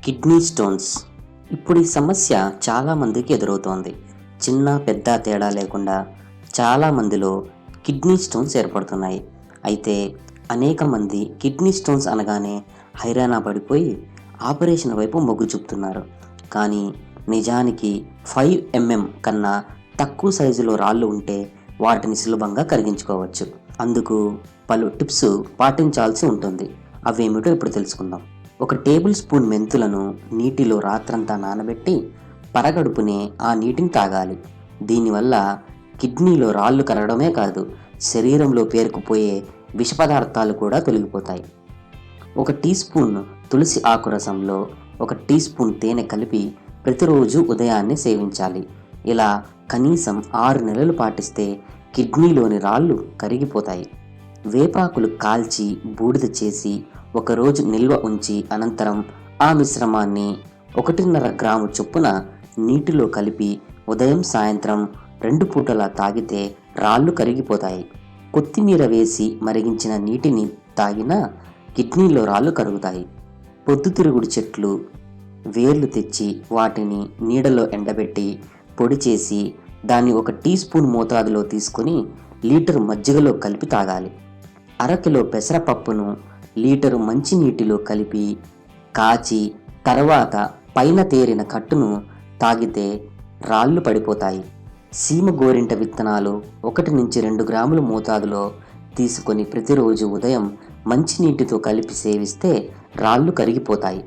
Kidney stones. ఇప్పుడు ఈ సమస్య చాలామందికి ఎదురవుతోంది. చిన్న పెద్ద తేడా లేకుండా చాలామందిలో కిడ్నీ స్టోన్స్ ఏర్పడుతున్నాయి. అయితే అనేక మంది కిడ్నీ స్టోన్స్ అనగానే హైరానా పడిపోయి ఆపరేషన్ వైపు మొగ్గు చూపుతున్నారు. కానీ నిజానికి 5 mm కన్నా తక్కువ సైజులో రాళ్ళు ఉంటే వాటిని సులభంగా కరిగించుకోవచ్చు. అందుకు పలు టిప్స్ పాటించాల్సి ఉంటుంది. అవేమిటో ఇప్పుడు తెలుసుకుందాం. 1 టేబుల్ స్పూన్ మెంతులను నీటిలో రాత్రంతా నానబెట్టి పరగడుపునే ఆ నీటిని తాగాలి. దీనివల్ల కిడ్నీలో రాళ్ళు కరగడమే కాదు, శరీరంలో పేరుకుపోయే విష పదార్థాలు కూడా తొలగిపోతాయి. 1 టీ స్పూన్ తులసి ఆకు రసంలో 1 టీ స్పూన్ తేనె కలిపి ప్రతిరోజు ఉదయాన్నే సేవించాలి. ఇలా కనీసం 6 నెలలు పాటిస్తే కిడ్నీలోని రాళ్ళు కరిగిపోతాయి. వేపాకులు కాల్చి బూడిద చేసి 1 రోజు నిల్వ ఉంచి అనంతరం ఆ మిశ్రమాన్ని 1.5 గ్రాము చొప్పున నీటిలో కలిపి ఉదయం సాయంత్రం 2 పూటలా తాగితే రాళ్ళు కరిగిపోతాయి. కొత్తిమీర వేసి మరిగించిన నీటిని తాగినా కిడ్నీలో రాళ్ళు కరుగుతాయి. పొద్దుతిరుగుడు చెట్లు వేర్లు తెచ్చి వాటిని నీడలో ఎండబెట్టి పొడి చేసి దాన్ని 1 టీ స్పూన్ మోతాదులో తీసుకొని లీటరు మజ్జిగలో కలిపి తాగాలి. అరకిలో పెసరపప్పును లీటరు మంచినీటిలో కలిపి కాచి తర్వాత పైన తేరిన కట్టును తాగితే రాళ్ళు పడిపోతాయి. సీమ గోరింట విత్తనాలు 1 నుంచి 2 గ్రాముల మోతాదులో తీసుకొని ప్రతిరోజు ఉదయం మంచినీటితో కలిపి సేవిస్తే రాళ్ళు కరిగిపోతాయి.